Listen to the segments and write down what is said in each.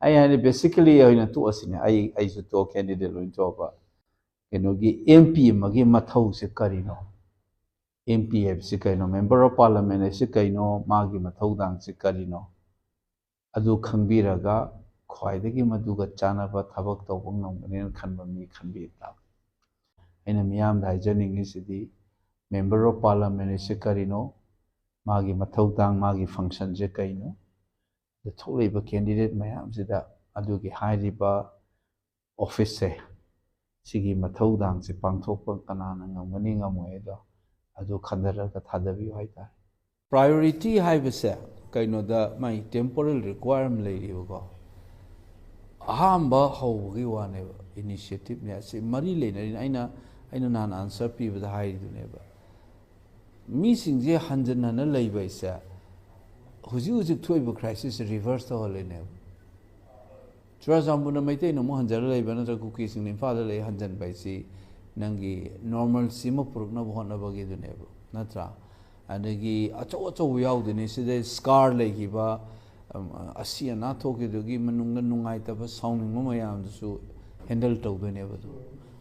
I basically I to us in I should talk candidate in job MP magi mathau se karino MP se kaino member of parliament se kaino magi mathau dang se karino adu khangbiraga khwaidagi maduga chanaba thabak tawba ngamgani khanba mi khanbi ta aina miyam da hajaningi sidi member of parliament se karino magi mathau dang magi function je kaino the tholiba candidate mayam sida adugi hairiba office se sigi mathau dang se pangthokpa kanana ngamgani ngamoy do adu khandaraga thadabi haita priority haibase kaino da my temporal requirement leiribo ahamba hawgi wane initiative ne se mari leina aina nan answer pibada haiduneba mi singje hanjana leiba isa huji thoiba crisis reverse to holene Churazambuna maite no hanjara leiba na kuki sing nimfa le hanjan baisi nangi normal sima purukna bhona bagi duneba natra adagi acho yaudini side scar legiba asia na thoke dogi manungna nungai taba sounding mayam su handle tawduneba du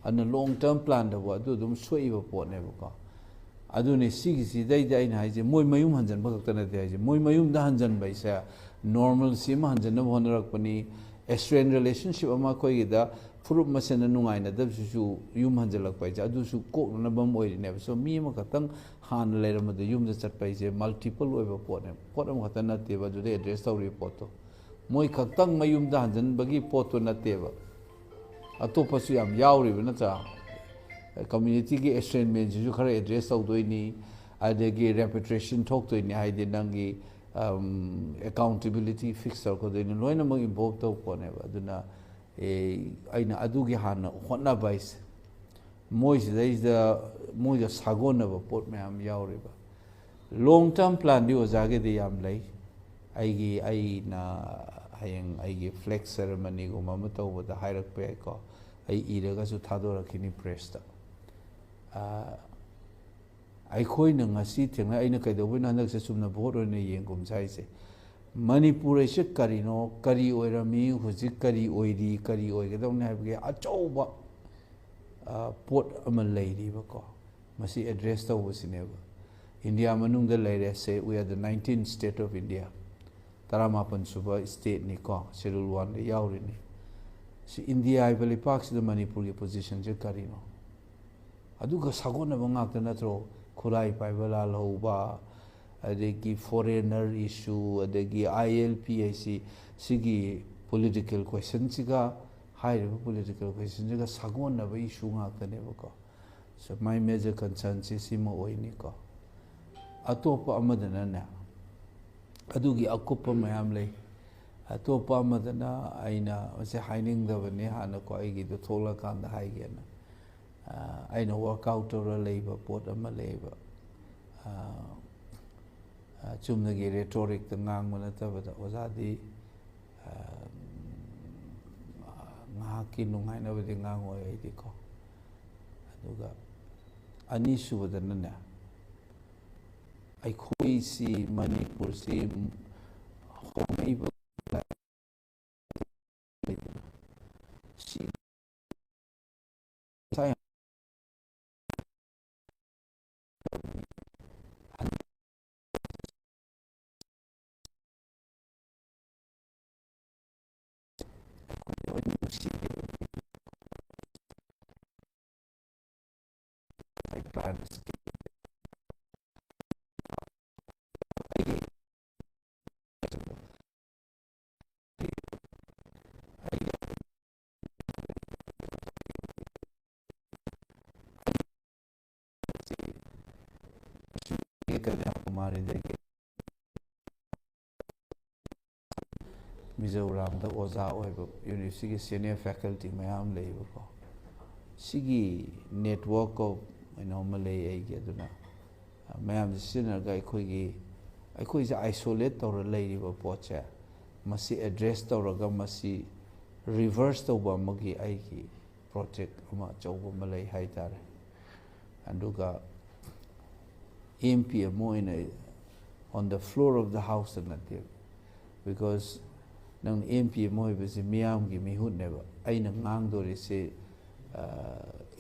an long term plan da wa du dum soiba potneba ko aduni sigi dai na haije moi mayum hanjan bakta na de haije moi mayum da hanjan baisa normal sima hanjan na bhonarak pani strained relationship ama koi da furup masena nungai na dab su yum hanjalak pai ja du su ko na bam oi ne so mi ma katang han leira ma de yum da chat pai je multiple oi ba pot ne pot am khata na te ba du de address taw report to moi katang mayum da hanjan bagi pot to na te ba atopa su yam yauri ba na cha community ki estrangement ju khara address taw doi ni adegi reputation thok to ni haide nangi accountability fixer ko de loina mag involve to ko ne ba duna aina adugi hana hotna bais mois da mois da sagona ba pot me am yauri ba long term plan di ozage de yam lai aigi aina hayang aigi flex ceremony go mama to ba hairak pe ko ai iraga su thadora kini press ta ai khoi na ngasi thengna aina kaido na nak se sumna bhor ne yengum sai se Manipur se karino kari oirami huji kari oiri kari oigedong ne habge achouba pot ama leiri ba ko masi address to wasine ba India manung da leire se we are the 19th state of India taramapan suba state ni ko schedule 1 le yauri ni si India ai bali pak si Manipur ki position je karino aduga sagona ba ngak na tro khulai pai bala loba adegi foreigner issue adegi ILPAC sigi political question siga high political question siga sagon na ba issue ngakane ba so my major concern si sima oini ko atopa amadana na adugi akupa mayam lei atopa amadana aina se haining da bane hana ko aigi do thola kan da haige na aina workout or labor pot ama labor chumnagi rhetoric the ngang mana tabada ozadi ngaki nungai na badi ngang oi ai diko aduga ani subadana na ai khoi si Manipur si homai ba si sai plans हमारे देखे मिजोरम दा ओजा ओइबो university के senior faculty ma'am लेबो सिगी network को normally आइगे दुना ma'am सिनरगा अखोई से आइसोलेट तौर लेरिबो पोचे मसी एड्रेस तौरगा मसी रिवर्स तौबा मगी आइगी प्रोजेक्ट अमा चौबो मलै हाइतारे अंदुगा MP on the floor of the house and because nang MP mo ibasi miyam gi mihut neba aina ngang dori se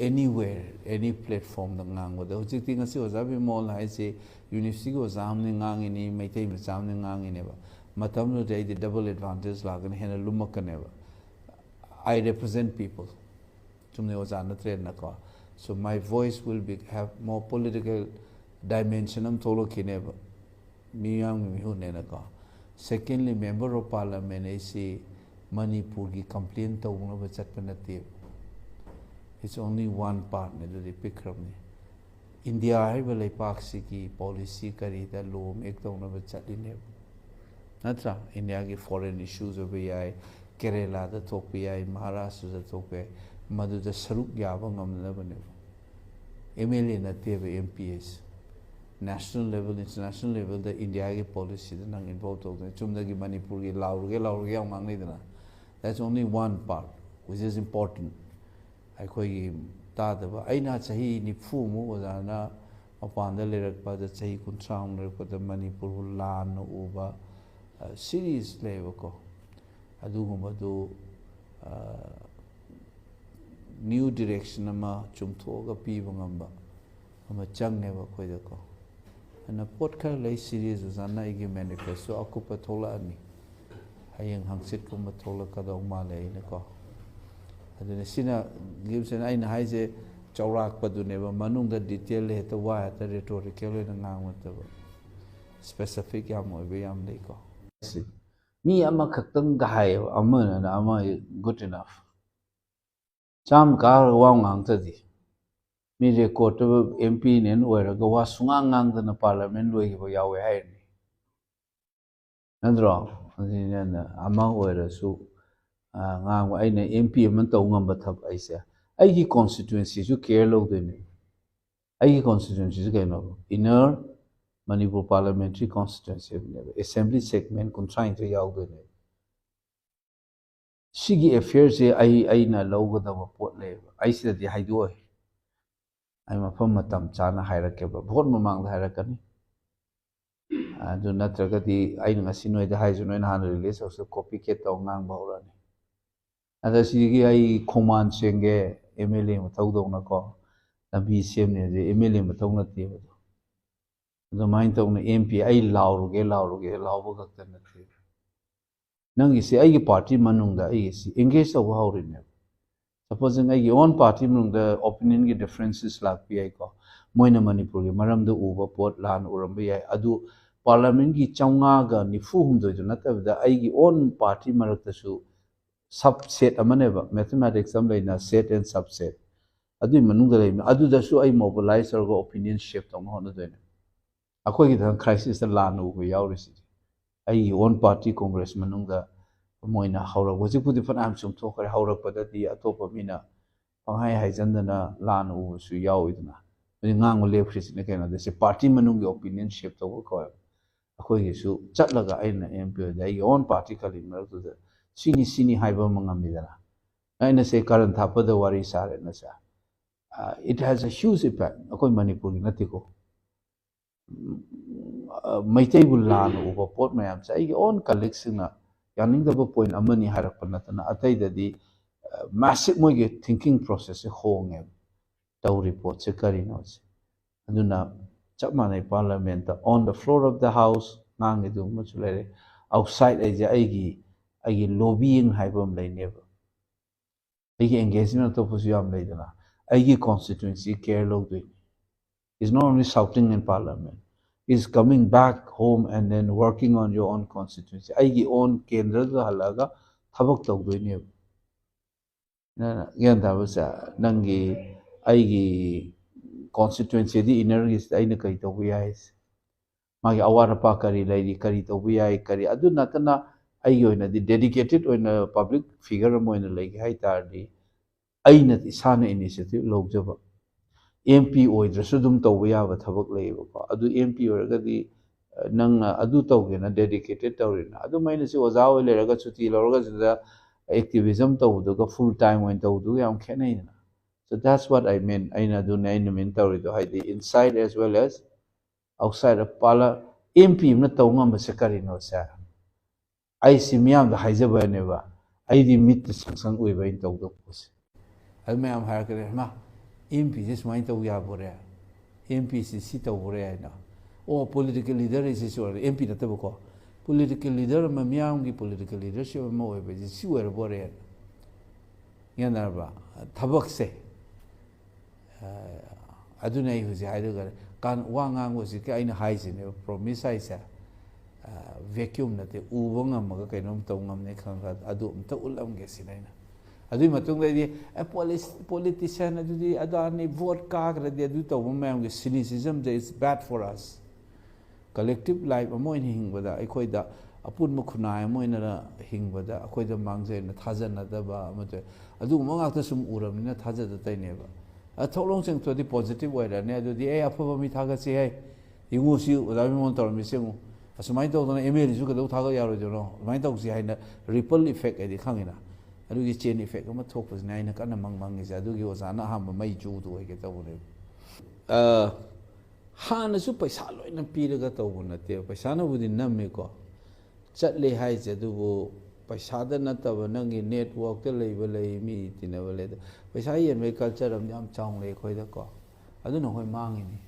anywhere any platform da ngang wada hujik tinga si ozabi mol hai se university go exam ne ngang ini maitai ma exam ne ngang ini ba matam no dai the double advantage lagan hena lumak neba I represent people tumne ozana train na ko so my voice will be have more political dimension am tholo kineba miyam gi mihut ne na ko secondly member of parliament is Manipur ki complaint to una bachat panati it's only one part ne the pikram ne India hai balai paksi ki policy kari da law ek to una bachat ne natra India ki foreign issues of ai Kerala da thok ai Maharashtra da thok pe madu da saruk yaba ngamna bane MLA na te MPs national level, international level, the India policy is not involved. Chumdagi Manipur ki laur that's only one part, which is important. I koi tadaba. I na chahi ni fu mu wazana apanda lerak pa the chahi kuntraam lerak the Manipur lan uba series level ko. Adu gumadu new direction ama chumthoga pi bangamba ama chang neba koi dako. And a podcast lay series was an igi manifesto akupa tola ani hayang hangsit kuma tola kadong male in a ko aduna sina gives an ain haise chawrak paduneba manung da detail he to wa ta rhetorical na ngang mataba specific yam obe yam lay ko mi ama khaktang gai ama na ama good enough cham ka wang ang tadi mi record MP nen wera go wa sungang the parliament lo gi yawe hai ni nandro na ama wera su ngang wa aina MP man to ngam ba thap ai se ai gi constituency su care lo de ni ai gi constituency su kai no inner Manipur parliamentary constituency assembly segment kun trying to yaw de ni sigi affairs ai na lo go da pot le ai se di hai do I am a firm matam chana hierarchy but vote mamang the hierarchy do not the I know the high zone and release also copycat of nang baurani and as I command senge MLA mataudo ko the BCM the MLA matona table the mind of the MP I lauruge laubo nang is a party manunda is engaged of how in Supposing I own party among the opinion differences like Piaco, Moina Manipur, Maram the Uber Port Lan Urambia, Adu Parliament gi Changaga, Nifum do not have the I own party Maratasu subset a maneva, mathematics somebody set and subset. Adu Manunga, Adu the show I mobilize or go opinion shift on Honda. A crisis the land over Yaurisi. I own party congressman on the Moina Hora was it put different Amsum talk or Hora Padati atop of Mina. Panghai Haizandana Lan over Suyawidna. When Nang will live in again, there's a party manung opinion shift over coil. A Koyisu, Chatlaga Aina MP, their own particularly to the Sini Hyber Mangamidana. I say current Hapa the worries are in Nasa. It has a huge impact. A coin Manipur Natiko. My table land over Port Mayam say own collection. Yaning the point amani harapanatana atay the massive moge thinking process home tau report se karinos aduna chapmane parliament on the floor of the house nang edu muchulere outside aja aigi lobbying haibam lay never aigi engagement to pusyam lay dana aigi constituency care lo doing is not only shouting in parliament is coming back home and then working on your own constituency. I own Kendra halaga thabak tawdoi na yan was nangi I constituency the inner is I na kay tawiyais magi awara pa kari lady kari tawiyai kari adu natana ayo na the dedicated on a public figure mo in like hai tardi ay na isana initiative log jaba MP oidrasu dum tawba yaba thabak leiba ko adu MP oragadi nang adu tawgena dedicated tawrina adu maina si oza oi leraga chuti lorga da activism tawduga full time when tawdu yam khenaina so that's what I mean aina do naina min tawrido haidi inside as well as outside of pala MP na tawngam basakarino sa ꯑꯩꯁꯤ ꯃꯤꯌꯥꯝꯗ ꯍꯥꯏꯖꯕꯅꯦꯕ ꯑꯩꯗꯤ ꯃꯤꯠꯇ ꯁꯪꯁꯪ ꯑꯣꯏꯕ ꯑꯩꯅ ꯇꯧꯗꯕ ꯄꯣꯠꯁꯦ ꯑꯗꯨ ꯃꯌꯥꯝ ꯍꯥꯏꯔꯛꯀꯅꯤ ꯃꯥ ꯑꯦꯝ ꯄꯤꯁꯦ ꯁꯨꯃꯥꯏꯅ ꯇꯧ ꯌꯥꯕꯣꯔꯦ ꯑꯦꯝ ꯄꯤꯁꯤ ꯁꯤ ꯇꯧꯕꯣꯔꯦ ꯍꯥꯏꯅ ꯑꯣ ꯄꯣꯂꯤꯇꯤꯀꯦꯜ ꯂꯤꯗꯔ ꯍꯥꯏꯁꯤꯁꯨ ꯑꯦꯝ ꯄꯤ ꯅꯠꯇꯕꯀꯣ ꯄꯣꯂꯤꯇꯤꯀꯦꯜ ꯂꯤꯗꯔ ꯑꯃ ꯃꯤꯌꯥꯝꯒꯤ ꯄꯣꯂꯤꯇꯤꯀꯦꯜ ꯂꯤꯗꯔꯁꯤꯞ ꯑꯃ ꯑꯣꯏꯕꯁꯤ ꯁꯤ ꯑꯣꯏꯔꯕꯣꯔꯦ ꯒ꯭ꯌꯥꯟ ꯊꯕꯛꯁꯦ ꯑꯗꯨꯅ ꯑꯩ ꯍꯧꯖꯤꯛ ꯍꯥꯏꯔꯒ ꯋꯥ ꯉꯥꯡꯕꯁꯤ ꯑꯩꯅ ꯍꯥꯏꯁꯤꯅꯦꯕ ꯄ꯭ꯔꯣꯃꯤꯁ ꯍꯥꯏꯁꯦ ꯚꯦꯀ꯭ꯌꯨꯝ ꯅꯠꯇꯦ ꯎꯕ ꯉꯝꯃꯒ ꯀꯩꯅꯣꯝ ꯇꯧ ꯉꯝꯅꯤ ꯈꯪꯉꯒ ꯑꯗꯨ ꯑꯝꯇ ꯎꯠꯂꯝꯒꯦ ꯁꯤꯅ ꯑꯩꯅ ꯑꯗꯨꯒꯤ ꯃꯇꯨꯡꯗꯗꯤ ꯄꯣꯂꯤꯇꯤꯁꯤꯌꯥꯟ ꯑꯗꯨꯗꯤ ꯑꯗꯥꯅꯤ ꯚꯣꯠ ꯀꯥꯈ꯭ꯔꯗꯤ ꯑꯗꯨ ꯇꯧꯕ ꯃꯌꯥꯝꯒꯤ ꯁꯤꯅꯤꯁꯤꯖꯝꯁꯦ ꯏꯁ ꯕꯦꯗ ꯐꯣꯔ ꯑꯁ ꯀꯂꯦꯛꯇꯤꯞ ꯂꯥꯏꯐ ꯑꯃ ꯑꯣꯏꯅ ꯍꯤꯡꯕꯗ ꯑꯩꯈꯣꯏꯗ ꯑꯄꯨꯟꯕ ꯈꯨꯟꯅꯥꯏ ꯑꯃ ꯑꯣꯏꯅ ꯍꯤꯡꯕꯗ ꯑꯩꯈꯣꯏꯗ ꯃꯥꯡꯖꯩꯅ ꯊꯥꯖꯅꯗꯕ ꯑꯃꯗ ꯑꯗꯨꯒꯨꯝꯕ ꯉꯥꯛꯇ ꯁꯨꯝ ꯎꯔꯕꯅꯤꯅ ꯊꯥꯖꯗꯇꯩꯅꯦꯕ ꯊꯣꯛꯂꯣꯡ ꯆꯦꯡꯊꯣꯛꯑꯗꯤ ꯄꯣꯖꯤꯇꯤꯕ ꯑꯣꯏꯔꯅꯤ ꯑꯗꯨꯗꯤ ꯑꯐꯕ ꯃꯤ ꯊꯥꯒꯠꯁꯤ ꯍꯥꯏ ꯌꯦꯡꯉꯨ ꯁꯤ ꯑꯣꯖꯥ ꯃꯤꯉꯣꯟ ꯇꯧꯔꯝꯃꯤꯁꯤ ꯌꯦꯡꯉꯨ ꯑꯁꯨꯃꯥꯏꯅ ꯇꯧꯗꯅ ꯑꯦꯝ ꯑꯦꯜꯁꯨ ꯀꯩꯗꯧ ꯊꯥꯒꯠ ꯌꯥꯔꯣꯏꯗꯣꯏꯅꯣ ꯑꯗꯨꯃꯥꯏꯅ ꯇꯧꯁꯤ ꯍꯥꯏꯅ ꯔꯤꯄꯜ ꯏꯐꯦꯛ ꯍꯥꯏꯗꯤ ꯈꯪꯉꯤꯅ ꯑꯗꯨꯒꯤ ꯆꯦꯟ ꯏꯐꯦꯛ ꯑꯃ ꯊꯣꯛꯄꯁꯤꯅ ꯑꯩꯅ ꯀꯟꯅ ꯃꯪꯉꯤꯁꯦ ꯑꯗꯨꯒꯤ ꯑꯣꯖꯥꯅ ꯑꯍꯥꯟꯕ ꯃꯩ ꯆꯨꯗꯨ ꯑꯣꯏꯒꯦ ꯇꯧꯕꯅꯦꯕ ꯍꯥꯟꯅꯁꯨ ꯄꯩꯁꯥ ꯂꯣꯏꯅ ꯄꯤꯔꯒ ꯇꯧꯕ ꯅꯠꯇꯦꯕ ꯄꯩꯁꯥꯅꯕꯨꯗꯤ ꯅꯝꯃꯦꯀꯣ ꯆꯠꯂꯦ ꯍꯥꯏꯁꯦ ꯑꯗꯨꯕꯨ ꯄꯩꯁꯥꯗ ꯅꯠꯇꯕ ꯅꯪꯒꯤ ꯅꯦꯠꯋꯥꯛꯇ ꯂꯩꯕ ꯂꯩ ꯃꯤ ꯇꯤꯟꯅꯕ ꯂꯩ ꯄꯩꯁꯥ ꯌꯦꯟꯕꯒꯤ ꯀꯜꯆꯔ ꯑꯃ ꯌꯥꯝ ꯆꯥꯎꯅ ꯂꯩ ꯑꯩꯈꯣꯏꯗꯀꯣ ꯑꯗꯨꯅ ꯑꯩꯈꯣꯏ ꯃꯥꯡꯉꯤꯅꯤ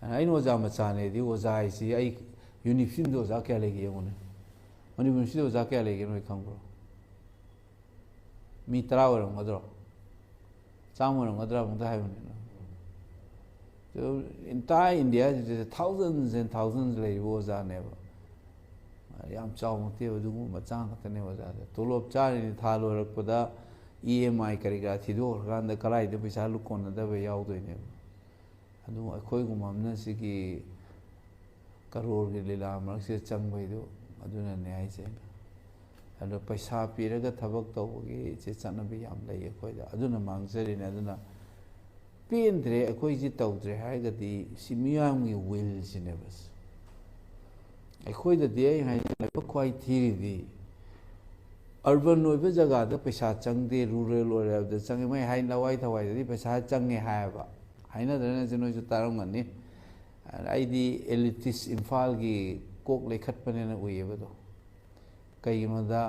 ꯑꯩꯅ ꯑꯣꯖꯥ ꯃꯆꯥꯅꯦꯗꯤ ꯑꯣꯖꯥ ꯍꯥꯏꯁꯤ ꯑꯩ ꯌꯨꯅꯤꯚꯔꯁꯤꯇꯤꯗ ꯑꯣꯖꯥ ꯀꯌꯥ ꯂꯩꯒꯦ ꯌꯦꯡꯉꯨꯅꯦ ꯃꯅꯤꯄꯨꯔ ꯌꯨꯅꯤꯚꯔꯁꯤꯇꯤꯗ ꯑꯣꯖꯥ ꯀꯌꯥ ꯂꯩꯒꯦ ꯅꯣꯏ ꯈꯪꯕ꯭ꯔꯣ ꯃꯤ 10 ꯑꯣꯏꯔꯝꯒꯗ꯭ꯔꯣ 100 ꯑꯣꯏꯔꯝꯒꯗ꯭ꯔꯥ ꯑꯃꯨꯛꯇ ꯍꯥꯏꯕꯅꯤ ꯏꯟꯇꯥꯌꯔ ꯏꯟꯗꯤꯌꯥꯁꯤꯗ ꯊꯥꯎꯖꯟꯁ ꯑꯦꯟ ꯊꯥꯎꯖꯟꯁ ꯂꯩꯔꯤꯕ ꯑꯣꯖꯥꯅꯦꯕ ꯌꯥꯝ ꯆꯥꯎꯅꯠꯇꯦꯕ ꯑꯗꯨꯒꯨꯝꯕ ꯃꯆꯥ ꯈꯛꯇꯅꯦ ꯑꯣꯖꯥꯁꯦ ꯇꯣꯂꯣꯞ ꯆꯥꯔꯤꯅꯤ ꯊꯥ ꯂꯣꯏꯔꯛꯄꯗ EMI ꯀꯔꯤ ꯀꯔꯥ ꯊꯤꯗꯣꯛꯈ꯭ꯔꯀꯥꯟꯗ ꯀꯗꯥꯏꯗ ꯄꯩꯁꯥ ꯀꯣꯟꯅꯗꯕ ꯌꯥꯎꯗꯣꯏꯅꯦꯕ ꯑꯗꯨ ꯑꯩꯈꯣꯏꯒꯨꯝꯕ ꯑꯃꯅ ꯁꯤꯒꯤ ꯀꯔꯣꯔꯒꯤ ꯂꯤꯂꯥ ꯃꯔꯛꯁꯤꯗ ꯆꯪꯕꯩꯗꯣ ꯑꯗꯨꯅꯅꯦ ꯍꯥꯏꯁꯦ ꯑꯗꯣ ꯄꯩꯁꯥ ꯄꯤꯔꯒ ꯊꯕꯛ ꯇꯧꯕꯒꯤ ꯆꯠꯅꯕꯤ ꯌꯥꯝ ꯂꯩ ꯑꯩꯈꯣꯏꯗ ꯑꯗꯨꯅ ꯃꯥꯡꯖꯔꯤꯅꯦ ꯑꯗꯨꯅ ꯄꯦꯟꯗ꯭ꯔꯦ ꯑꯩꯈꯣꯏꯁꯤ ꯇꯧꯗ꯭ꯔꯦ ꯍꯥꯏꯔꯒꯗꯤ ꯁꯤ ꯃꯤꯌꯥꯝꯒꯤ ꯋꯤꯜꯁꯤꯅꯦꯕ ꯑꯩꯈꯣꯏꯗꯗꯤ ꯑꯩ ꯍꯥꯏꯅ ꯂꯥꯏꯕꯛ ꯈ꯭ꯋꯥꯏ ꯊꯤꯔꯤꯗꯤ ꯑꯔꯕꯟ ꯑꯣꯏꯕ ꯖꯒꯥꯗ ꯄꯩꯁꯥ ꯆꯪꯗꯦ ꯔꯨꯔꯦꯜ ꯑꯣꯏꯔꯕꯗ ꯆꯪꯉꯦ ꯃꯣꯏ ꯍꯥꯏ ꯂꯋꯥꯏ ꯊꯋꯥꯏꯗꯗꯤ ꯄꯩꯁా ꯆꯪꯉꯦ ꯍꯥꯏꯌꯦꯕ ꯍꯥꯏꯅꯗ꯭ꯔꯅꯁꯨ ꯅꯣꯏꯁꯨ ꯇꯥꯔꯝꯒꯅꯤ ꯑꯩꯗꯤ ꯑꯦꯂꯤꯇꯤꯁ ꯏꯝꯐꯥꯜꯒꯤ ꯀꯣꯛ ꯂꯩꯈꯠꯄꯅꯦꯅ ꯎꯏꯌꯦꯕꯗꯣ ꯀꯩꯒꯤꯅꯣꯗ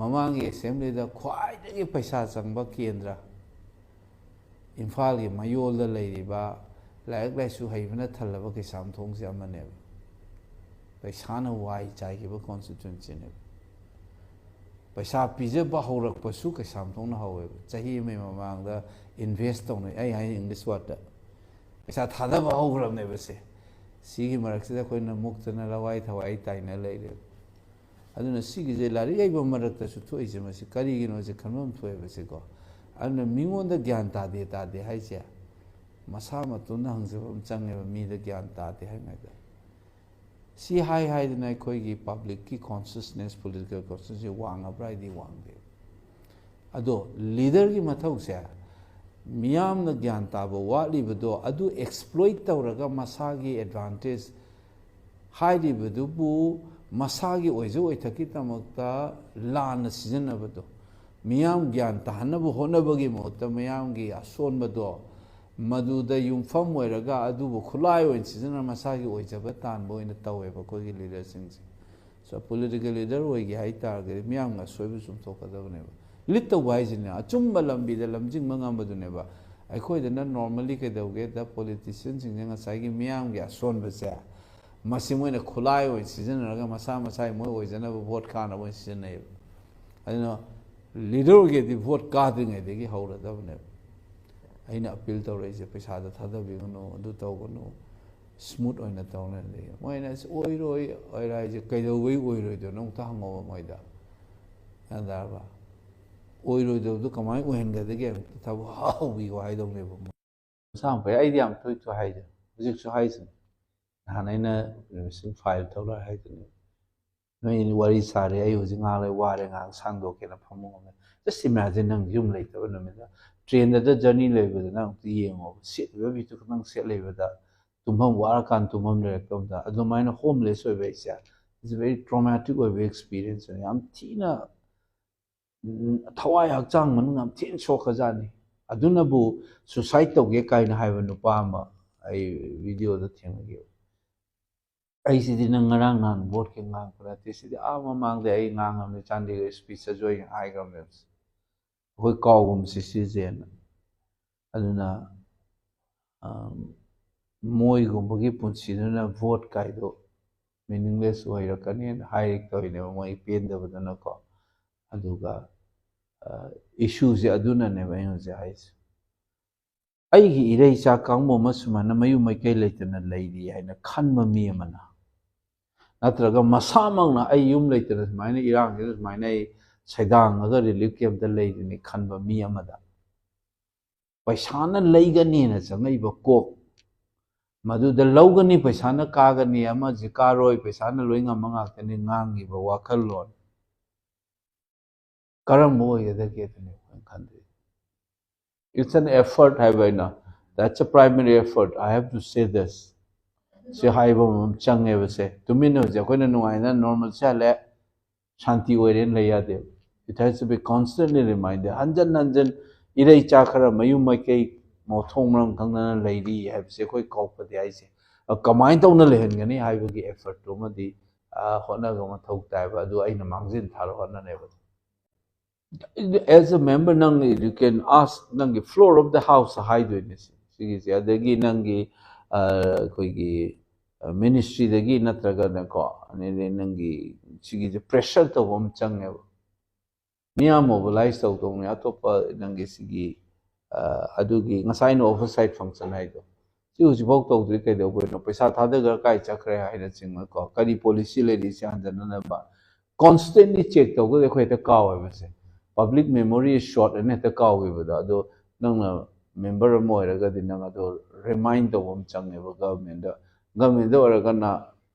ꯃꯃꯥꯡꯒꯤ ꯑꯦꯁꯦꯝꯕ꯭ꯂꯤꯗ ꯈ꯭ꯋꯥꯏꯗꯒꯤ ꯄꯩꯁꯥ ꯆꯪꯕ ꯀꯦꯟꯗ꯭ꯔ ꯏꯝꯐꯥꯜꯒꯤ ꯃꯌꯣꯜꯗ ꯂꯩꯔꯤꯕ ꯂꯥꯏꯔꯤꯛ ꯂꯥꯏꯁꯨ ꯍꯩꯕꯅ ꯊꯜꯂꯕ ꯀꯩꯁꯥꯝꯊꯣꯡꯁꯦ ꯑꯃꯅꯦꯕ ꯄꯩꯁꯥꯅ ꯋꯥꯏ ꯆꯥꯏꯈꯤꯕ ꯀꯣꯟꯁꯇꯤꯇ꯭ꯋꯦꯟꯁꯤꯅꯦꯕ ꯄꯩꯁా ꯄꯤꯖꯕ ꯍꯧꯔꯛꯄꯁꯨ ꯀꯩꯁꯥꯝꯊꯣꯡꯅ ꯍꯧꯋꯦꯕ ꯆꯍꯤ ꯑꯃꯒꯤ ꯃꯃꯥꯡꯗ ꯏꯟꯚꯦꯁ ꯇꯧꯅꯩ ꯑꯩ ꯍꯥꯏꯅ ꯏꯪꯂꯤꯁ ꯋꯥꯔꯗꯇ ꯄꯩꯁꯥ ꯊꯥꯗꯕ ꯍꯧꯈ꯭ꯔꯕꯅꯦꯕ ꯁꯤꯒꯤ ꯃꯔꯛꯁꯤꯗ ꯑꯩꯈꯣꯏꯅ ꯃꯨꯛꯇꯅ ꯂꯋꯥꯏ ꯊꯋꯥꯏ ꯇꯥꯏꯅ ꯂꯩꯔꯦꯕ ꯑꯗꯨꯅ ꯁꯤꯒꯤꯁꯦ ꯂꯥꯏꯔꯤꯛ ꯍꯩꯕ ꯃꯔꯛꯇꯁꯨ ꯊꯣꯛꯏꯁꯦ ꯃꯁꯤ ꯀꯔꯤꯒꯤꯅꯣꯁꯦ ꯈꯟꯐꯝ ꯊꯣꯛꯑꯦꯕꯁꯦꯀꯣ ꯑꯗꯨꯅ ꯃꯤꯉꯣꯟꯗ ꯒ꯭ꯌꯥꯟ ꯇꯥꯗꯦ ꯍꯥꯏꯁꯦ ꯃꯁꯥ ꯃꯇꯣꯟꯗ ꯍꯪꯖꯕ ꯑꯃ ꯆꯪꯉꯦꯕ ꯃꯤꯗ ꯒ꯭ꯌꯥꯟ ꯇꯥꯗꯦ ꯍꯥꯏꯉꯩꯗ ꯁꯤ ꯍꯥꯏꯗꯅ ꯑꯩꯈꯣꯏꯒꯤ ꯄꯥꯕ꯭ꯂꯤꯛꯀꯤ ꯀꯣꯟꯁꯤꯌꯁꯅꯦꯁ ꯄꯣꯂꯤꯇꯤꯀꯦꯜ ꯀꯣꯟꯁꯤꯌꯁꯅꯦꯁ ꯋꯥꯡꯉꯕ꯭ꯔꯥ ꯍꯥꯏꯗꯤ ꯋꯥꯡꯗꯦ ꯑꯗꯣ ꯂꯤꯗꯔꯒꯤ ꯃꯊꯧꯁꯦ ꯃꯤꯌꯥꯝꯅ ꯒ꯭ꯌꯥꯟ ꯇꯥꯕ ꯋꯥꯠꯂꯤꯕꯗꯣ ꯑꯗꯨ ꯑꯦꯛꯁꯄ꯭ꯂꯣꯏꯠ ꯇꯧꯔꯒ ꯃꯁꯥꯒꯤ ꯑꯦꯗꯚꯥꯟꯇꯦꯖ ꯍꯥꯏꯔꯤꯕꯗꯨꯕꯨ ꯃꯁꯥꯒꯤ ꯑꯣꯏꯊꯛꯀꯤꯗꯃꯛꯇ ꯂꯥꯟꯅ ꯁꯤꯖꯤꯟꯅꯕꯗꯣ ꯃꯤꯌꯥꯝ ꯒ꯭ꯌꯥꯟ ꯇꯥꯍꯟꯅꯕ ꯍꯣꯠꯅꯕꯒꯤ ꯃꯍꯨꯠꯇ ꯃꯤꯌꯥꯝꯒꯤ ꯑꯁꯣꯟꯕꯗꯣ ꯃꯗꯨꯗ ꯌꯨꯝꯐꯝ ꯑꯣꯏꯔꯒ ꯑꯗꯨꯕꯨ ꯈꯨꯠꯂꯥꯏ ꯑꯣꯏꯅ ꯁꯤꯖꯤꯟꯅ ꯃꯁꯥꯒꯤ ꯑꯣꯏꯖꯕ ꯇꯥꯟꯕ ꯑꯣꯏꯅ ꯇꯧꯋꯦꯕ ꯑꯩꯈꯣꯏꯒꯤ ꯂꯤꯗꯔꯁꯤꯡꯁꯦ ꯁꯣ ꯄꯣꯂꯤꯇꯤꯀꯦꯜ ꯂꯤꯗꯔ ꯑꯣꯏꯒꯦ ꯍꯥꯏꯇꯥꯔꯒꯗꯤ ꯃꯤꯌꯥꯝꯒ ꯑꯁꯣꯏꯕ ꯆꯨꯝꯊꯣꯛꯀꯗꯕꯅꯦꯕ ꯂꯤꯠ ꯇꯧꯕ ꯍꯥꯏꯁꯤꯅꯦ ꯑꯆꯨꯝꯕ ꯂꯝꯕꯤꯗ ꯂꯝꯖꯤꯡꯕ ꯉꯝꯕꯗꯨꯅꯦꯕ ꯑꯩꯈꯣꯏꯗꯅ ꯅꯣꯔꯃꯦꯜꯂꯤ ꯀꯩꯗꯧꯒꯦꯗ ꯄꯣꯂꯤꯇꯤꯁꯤꯌꯟꯁꯤꯡꯁꯦ ꯉꯁꯥꯏꯒꯤ ꯃꯤꯌꯥꯝꯒꯤ ꯑꯁꯣꯟꯕꯁꯦ ꯃꯁꯤ ꯃꯣꯏꯅ ꯈꯨꯠꯂꯥꯏ ꯑꯣꯏꯅ ꯁꯤꯖꯤꯟꯅꯔꯒ ꯃꯁꯥꯒꯤ ꯃꯣꯏ ꯑꯣꯏꯖꯅꯕ ꯚꯣꯠ ꯀꯥꯅꯕ ꯑꯣꯏꯅ ꯁꯤꯖꯤꯟꯅꯩꯌꯦꯕ ꯑꯗꯨꯅ ꯂꯤꯗꯔ ꯑꯣꯏꯒꯦꯗꯤ ꯚꯣꯠ ꯀꯥꯗ꯭ꯔꯤꯉꯩꯗꯒꯤ ꯍꯧꯔꯗꯕꯅꯦꯕ ꯑꯩꯅ ꯑꯄꯤꯜ ꯇꯧꯔꯛꯏꯁꯦ ꯄꯩꯁꯥꯗ ꯊꯥꯗꯕꯤꯒꯅꯨ ꯑꯗꯨ ꯇꯧꯒꯅꯨ ꯁ꯭ꯃꯨꯠ ꯑꯣꯏꯅ ꯇꯧꯅꯗꯤ ꯃꯣꯏꯅ ꯑꯣꯏꯔꯣꯏ ꯍꯥꯏꯁꯦ ꯀꯩꯗꯧꯕꯩ ꯑꯣꯏꯔꯣꯏꯗꯣꯏꯅꯣ ꯑꯃꯨꯛꯇ ꯍꯪꯉꯣꯕ ꯃꯣꯏꯗ ꯒ꯭ꯌꯥꯟ ꯇꯥꯔꯕ ꯑꯣꯏꯔꯣꯏꯗꯕꯗꯨ ꯀꯃꯥꯏꯅ ꯑꯣꯏꯍꯟꯒꯗꯒꯦ ꯑꯃꯨꯛꯇ ꯊꯕꯛ ꯍꯧꯕꯤꯌꯣ ꯍꯥꯏꯗꯧꯅꯦꯕ ꯃꯁꯥ ꯐꯩ ꯑꯩꯗꯤ ꯌꯥꯝ ꯇꯣꯏ ꯍꯥꯏꯁꯦ ꯍꯧꯖꯤꯛꯁꯨ ꯍꯥꯏꯁꯤꯅꯤ ꯅꯍꯥꯟ ꯑꯩꯅ ꯐꯥꯏꯜ ꯇꯧꯔ ꯍꯥꯏꯗꯨꯅꯤ ꯅꯣꯏ ꯋꯥꯔꯤ ꯁꯥꯔꯦ ꯑꯩ ꯍꯧꯖꯤꯛ ꯉꯥꯏꯍꯥꯛ ꯂꯩ ꯋꯥꯔꯦ ꯉꯥꯏꯍꯥꯛ ꯁꯥꯡꯗꯣꯛꯀꯦꯅ ꯐꯃꯨꯡ ꯑꯃ ꯖꯁ ꯏꯃꯦꯖꯤꯟ ꯅꯪ ꯌꯨꯝ ꯂꯩꯇꯕ ꯅꯨꯃꯤꯠꯇ ꯇ꯭ꯔꯦꯟꯗ ꯖꯔꯅꯤ ꯂꯩꯕꯗ ꯅꯪ ꯑꯝꯇ ꯌꯦꯡꯉꯣꯕ ꯁꯦꯠꯂꯤꯕ ꯃꯤꯗꯨ ꯈꯛꯇꯪ ꯁꯦꯠ ꯂꯩꯕꯗ ꯇꯨꯝꯐꯝ ꯋꯥꯔꯀꯥꯟꯗ ꯇꯨꯝꯐꯝ ꯂꯩꯔꯛꯇꯕꯗ ꯑꯗꯨꯃꯥꯏꯅ ꯍꯣꯝꯂꯦꯁ ꯑꯣꯏꯕ ꯑꯩꯁꯦ ꯏꯠꯁ ꯚꯦꯔꯤ ꯇ꯭ꯔꯣꯃꯦꯇꯤꯛ ꯑꯣꯏꯕ ꯑꯦꯛꯁꯄꯤꯔꯤꯌꯦꯟꯁ ꯌꯥꯝ ꯊꯤꯅ ꯊꯋꯥꯏ ꯍꯛꯆꯥꯡ ꯃꯅꯨꯡ ꯌꯥꯝ ꯊꯤꯅ ꯁꯣꯛꯈ꯭ꯔꯖꯥꯠꯅꯤ ꯑꯗꯨꯅꯕꯨ ꯁꯨꯁꯥꯏꯠ ꯇꯧꯒꯦ ꯀꯥꯏꯅ ꯍꯥꯏꯕ ꯅꯨꯄꯥ ꯑꯃ ꯑꯩ ꯚꯤꯗꯤꯑꯣꯗ ꯊꯦꯡꯅꯈꯤꯕ ꯑꯩꯁꯤꯗꯤ ꯅꯪ ꯉꯔꯥꯡ ꯅꯍꯥꯟ ꯚꯣꯠꯀꯤ ꯉꯥꯡꯕ ꯅꯠꯇꯦ ꯁꯤꯗꯤ ꯃꯃꯥꯡꯗ ꯑꯩ ꯉꯥꯡꯉꯝꯅꯤ ꯆꯥꯟꯗꯤꯒꯔ ꯁ꯭ꯄꯤꯆꯇꯁꯨ ꯑꯩ ꯍꯥꯏꯈ꯭ꯔꯕꯅꯦꯕ ꯑꯩꯈꯣꯏ ꯀꯥꯎꯒꯨꯝꯁꯤ ꯁꯤꯁꯦꯅ ꯑꯗꯨꯅ ꯃꯣꯏꯒꯨꯝꯕꯒꯤ ꯄꯨꯟꯁꯤꯗꯨꯅ ꯚꯣꯠ ꯀꯥꯏꯗꯣ ꯃꯤꯅꯤꯡꯂꯦꯁ ꯑꯣꯏꯔꯛꯀꯅꯤꯅ ꯍꯥꯏꯔꯛꯇꯧꯔꯤꯅꯦꯕ ꯃꯣꯏ ꯄꯦꯟꯗꯕꯗꯨꯅꯀꯣ ꯑꯗꯨꯒ ꯏꯁꯨꯁꯦ ꯑꯗꯨꯅꯅꯦꯕ ꯑꯩꯅ ꯍꯧꯖꯤꯛ ꯍꯥꯏꯁꯦ ꯑꯩꯒꯤ ꯏꯔꯩꯆꯥ ꯀꯥꯡꯕꯨ ꯑꯃ ꯁꯨꯃꯥꯏꯅ ꯃꯌꯨꯝ ꯃꯩꯀꯩ ꯂꯩꯇꯅ ꯂꯩꯔꯤ ꯍꯥꯏꯅ ꯈꯟꯕ ꯃꯤ ꯑꯃꯅ ꯅꯠꯇ꯭ꯔꯒ ꯃꯁꯥꯃꯛꯅ ꯑꯩ ꯌꯨꯝ ꯂꯩꯇꯅ ꯁꯨꯃꯥꯏꯅ ꯏꯔꯥꯡꯁꯤꯗ ꯁꯨꯃꯥꯏꯅ ꯑꯩ ꯁꯩꯗꯥꯡꯉꯒ ꯔꯤꯂꯤꯐ ꯀꯦꯝꯞꯇ ꯂꯩꯔꯤꯅꯤ ꯈꯟꯕ ꯃꯤ ꯑꯃꯗ ꯄꯩꯁꯥꯅ ꯂꯩꯒꯅꯤꯅ ꯆꯪꯉꯛꯏꯕ ꯀꯣꯛ ꯃꯗꯨꯗ ꯂꯧꯒꯅꯤ ꯄꯩꯁꯥꯅ ꯀꯥꯒꯅꯤ ꯑꯃꯁꯤ ꯀꯥꯔꯣꯏ ꯄꯩꯁꯥꯅ ꯂꯣꯏ ꯉꯝꯕ ꯉꯥꯛꯇꯅꯤ ꯉꯥꯡꯉꯤꯕ ꯋꯥꯈꯜꯂꯣꯟ ꯀꯔꯝꯕ ꯑꯣꯏꯒꯗꯒꯦ ꯑꯗꯨꯅꯤ ꯑꯩꯈꯣꯏꯅ ꯈꯟꯗꯣꯏꯁꯦ It's an effort haiba ina. That's a primary effort. I have to say this. Si haiba mum change base. Tumi no je koina nuaina normal se le shanti oiren le yade. It has to be constantly reminded. Hanjan hanjan irei chakara mayu makai mo thongram kangna leiri have se koi kaupa de ai se. A kamai tau na lehen gani haiba gi effort to ma di hona ga ma thok tai ba du aina mangjin thar hona ne ba. As a member, you can ask the floor of the house high doing ministry dagi natraga nako nangi pressure to home chang miya mobilize to ne atopa nangi sigi adugi ngasai no oversight function hai do si uji bok to dri kai do no paisa thada ga kai chakre hai na ching ko kari policy le ri san na ba constantly check to go dekho eta kaw hai se public memory is short and at the cow with the no member more remind the wom chang ever government or gonna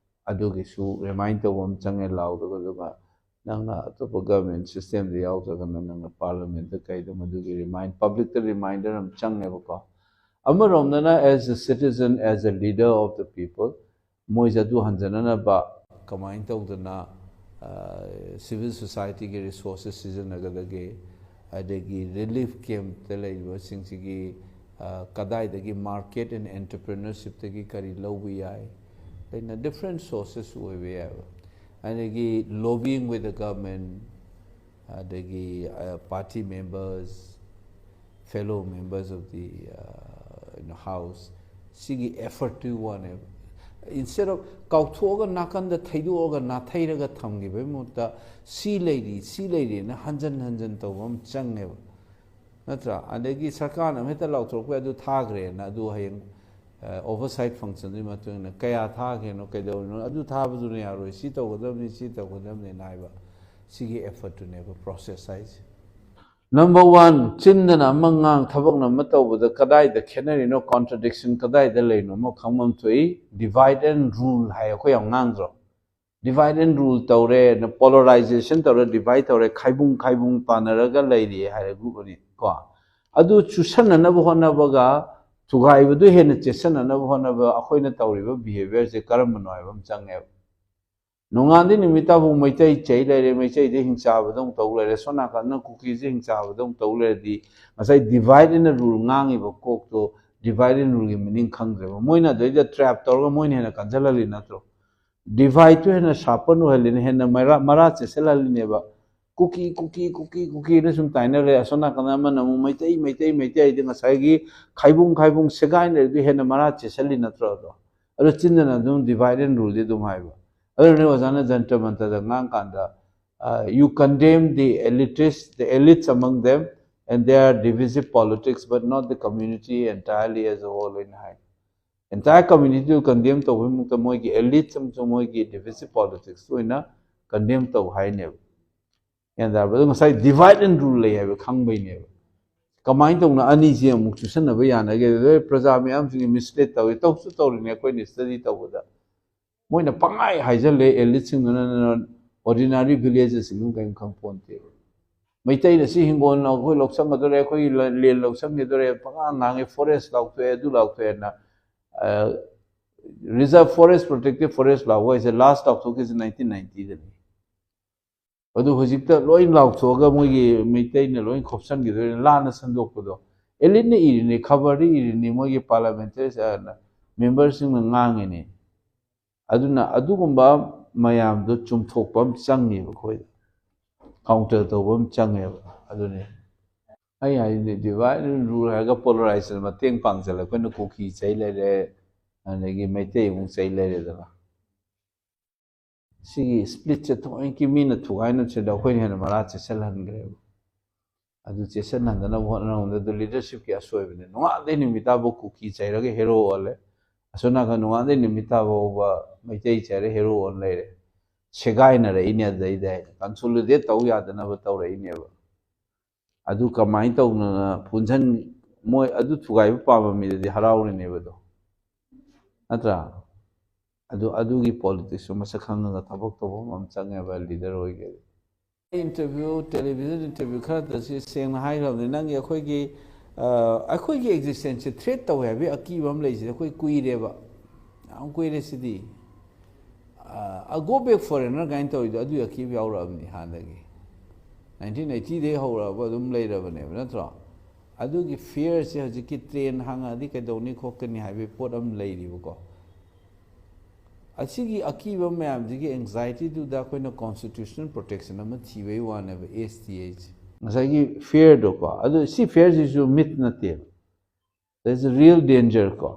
adugisu remind the wom chang a loud nanga to government system the outer gonna parliament the kai the madugi remind public the reminder of chang ever ko amaromnana as a citizen as a leader of the people moizadu hanjanana ba kamain tawdana civil society के resources सिजनगदगे अदगी relief camp तलेइबो सिंगसिगी कदाइदगी market and entrepreneurship तगी करी लौबी आए in different sources we have अदगी lobbying with the government अदगी party members fellow members of the house सिगी effort to one instead of kauthoga nakanda thaiduoga na thairaga thamgi be mutta si lady na hanjan tawam changne natra adegi sarkar na meta lauthok adu thagre na adu hayeng oversight function ni matung na kaya thage no kaido no adu thabu ne yaro si tawgodam ni naiba sigi effort to never process size Number one, chindana mangang thabak na matawda kadai the canary no contradiction kadai the lay no mo khamam tui divide and rule hai ko yang ngangro divide and rule tawre na polarization tawre divide tawre khaibung panaraga lay ri hai group ni ko adu chusan na bo hona baga tugai bu he na chesan na bo hona ba akhoi na tawri ba behavior je karam no ai bam change Nungandi nimita bu maitai chai le maitai de hingsa badong tawle re sona ka na cookies hingsa badong tawle di masai divide in a rule ngangi ba kok to divide in rule meaning khangre ba moina de trap torga moina na kanjala li na to divide to na shapan ho le ne na mara che sela li ne ba cookie na sum taina le sona ka na ma na maitai de ngasai gi khaibung segai ne de na mara che seli na tro do alo chinna na dum divide and rule de dum hai ba you condemn the elitists, the elites among them, and their divisive politics, but not the community entirely as a whole in high. Entire community you condemn to whom the moigi elites to moigi divisive politics. So in a condemn to high never. And that was say divide and rule have a kang by never. Combine to uneasy and muction of Yana, Prasamiam mislead to it, talks to in a quaint study over that. Moina pangai haijale eliting ordinary villages in Lungam Kamponte. Maitai the sea hingon now, who look some other equi, look some other pangang, forest lauk to do lauk to reserve forest, protected forest law was the last of Tokis in 1990. But the Hojita loin lauk toga mogi maintain a loin copsan given Lanas and Dokudo. Elini in a covery in Nimogi parliamentary and members in the Nang in it. ꯑꯗꯨꯅ ꯑꯗꯨꯒꯨꯝꯕ ꯃꯌꯥꯝꯗꯣ ꯆꯨꯝꯊꯣꯛꯄ ꯑꯃ ꯆꯪꯉꯦꯕ ꯑꯩꯈꯣꯏꯗ counter ꯇꯧꯕ ꯑꯃ ꯆꯪꯉꯦꯕ ꯑꯗꯨꯅꯤ ꯑꯩ ꯍꯥꯏꯗꯤ ꯗꯤꯚꯥꯏꯠ ꯑꯦꯟ ꯔꯨꯜ ꯍꯥꯏꯔꯒ ꯄꯣꯂꯔꯥꯏꯖꯦꯁꯟ ꯃꯇꯦꯡ ꯄꯥꯡꯁꯤꯜꯂꯦ ꯑꯩꯈꯣꯏꯅ ꯀꯨꯀꯤ ꯆꯩ ꯂꯩꯔꯦ ꯑꯗꯒꯤ ꯃꯩꯇꯩ ꯑꯃꯨꯛ ꯆꯩ ꯂꯩꯔꯦꯗꯅ ꯁꯤꯒꯤ ꯁ꯭ꯄ꯭ꯂꯤꯠꯁꯦ ꯊꯑꯣꯏꯀꯤ ꯃꯤꯅ ꯊꯨꯒꯥꯏꯅꯕꯁꯤꯗ ꯑꯩꯈꯣꯏꯅ ꯍꯦꯟꯅ ꯃꯔꯥ ꯆꯦꯠꯁꯤꯜꯍꯟꯈ꯭ꯔꯦꯕ ꯑꯗꯨ ꯆꯦꯠꯁꯤꯟꯍꯟꯗꯅꯕ ꯍꯣꯠꯅꯕꯗ ꯑꯗꯨ ꯂꯤꯗꯔꯁꯤꯞꯀꯤ ꯑꯁꯣꯏꯕꯅꯦ ꯅꯣꯡꯉꯥꯟꯗꯩ ꯅꯨꯃꯤꯠ ꯇꯥꯕꯧ ꯀꯨꯀꯤ ꯆꯩꯔꯒ ꯍꯦꯔꯣ ꯑꯣꯜꯂꯦ ꯑꯁꯣꯝ ꯅꯥꯀꯟ ꯅꯣꯡꯉꯥꯟꯗꯩ ꯅꯨꯃꯤꯠ ꯇꯥꯕꯧꯕ ꯃꯩꯇꯩ ꯆꯩꯔꯒ ꯍꯦꯔꯣ ꯑꯣꯜ ꯂꯩꯔꯦ ꯁꯦꯒꯥꯏꯅꯔꯛꯏꯅꯦ ꯑꯗꯩꯗ ꯀꯟꯁꯣꯂꯤꯗꯦꯠ ꯇꯧ ꯌꯥꯗꯅꯕ ꯇꯧꯔꯛꯏꯅꯦꯕ ꯑꯗꯨ ꯀꯃꯥꯏꯅ ꯇꯧꯅ ꯄꯨꯟꯁꯤꯟ ꯃꯣꯏ ꯑꯗꯨ ꯊꯨꯒꯥꯏꯕ ꯄꯥꯝꯕ ꯃꯤꯗꯗꯤ ꯍꯔꯥꯎꯔꯤꯅꯦꯕ ꯑꯗꯣ ꯅꯠꯇ꯭ꯔꯥ ꯑꯗꯨꯒꯤ ꯄꯣꯂꯤꯇꯤꯛꯁꯁꯨ ꯃꯁꯛ ꯈꯪꯉꯒ ꯊꯕꯛ ꯇꯧꯕ ꯑꯃ ꯆꯪꯉꯦꯕ ꯂꯤꯗꯔ ꯑꯣꯏꯒꯦꯗꯤ ꯏꯟꯇꯔꯚꯤꯌꯨ ꯇꯦꯂꯤꯚꯤꯖꯟ ꯏꯟꯇꯔꯚꯤꯌꯨ ꯈꯔꯗꯁꯤ ꯁꯦꯡꯅ ꯍꯥꯏꯈ꯭ꯔꯕꯅꯤ ꯅꯪꯒꯤ ꯑꯩꯈꯣꯏꯒꯤ ꯑꯦꯛꯖꯤꯁꯇꯦꯟꯁꯁꯦ ꯊ꯭ꯔꯦꯠ ꯇꯧꯋꯦ ꯍꯥꯏꯕꯒꯤ ꯑꯀꯤꯕ ꯑꯃ ꯂꯩꯁꯤꯗ ꯑꯩꯈꯣꯏ ꯀꯨꯏꯔꯦꯕ ꯌꯥꯝ ꯀꯨꯏꯔꯦ ꯁꯤꯗꯤ ꯒꯣ ꯕꯦꯛ ꯐꯣꯔꯦꯅꯔ ꯀꯥꯏꯅ ꯇꯧꯔꯤꯗꯣ ꯑꯗꯨꯒꯤ ꯑꯀꯤꯕ ꯌꯥꯎꯔꯛꯑꯕꯅꯤ ꯍꯥꯟꯅꯗꯒꯤ 1980ꯗꯒꯤ ꯍꯧꯔꯛꯑꯕ ꯑꯗꯨꯝ ꯂꯩꯔꯕꯅꯦꯕ ꯅꯠꯇ꯭ꯔꯣ ꯑꯗꯨꯒꯤ ꯐꯤꯌꯔꯁꯦ ꯍꯧꯖꯤꯛꯀꯤ ꯇ꯭ꯔꯦꯟ ꯍꯥꯡꯉꯛꯑꯗꯤ ꯀꯩꯗꯧꯅꯤ ꯈꯣꯠꯀꯅꯤ ꯍꯥꯏꯕꯒꯤ ꯄꯣꯠ ꯑꯃ ꯂꯩꯔꯤꯕꯀꯣ ꯑꯁꯤꯒꯤ ꯑꯀꯤꯕ ꯃꯌꯥꯝꯁꯤꯒꯤ ꯑꯦꯡꯖꯥꯏꯇꯤꯗꯨꯗ ꯑꯩꯈꯣꯏꯅ ꯀꯣꯟꯁꯇꯤꯇ꯭ꯌꯨꯁꯅꯦꯜ ꯄ꯭ꯔꯣꯇꯦꯛꯁꯟ ꯑꯃ ꯊꯤꯕꯒꯤ ꯋꯥꯅꯦꯕ ꯑꯦꯁ ꯇꯤ ꯑꯩꯁꯦ ꯉꯁꯥꯏꯒꯤ ꯐꯤꯌꯔꯗꯣꯀꯣ ꯑꯗꯨ ꯁꯤ ꯐꯤꯌꯔꯁꯤꯁꯨ ꯃꯤꯠ ꯅꯠꯇꯦꯕ ꯗ ꯔꯤꯌꯦꯜ ꯗꯦꯟꯖꯔ ꯀꯣ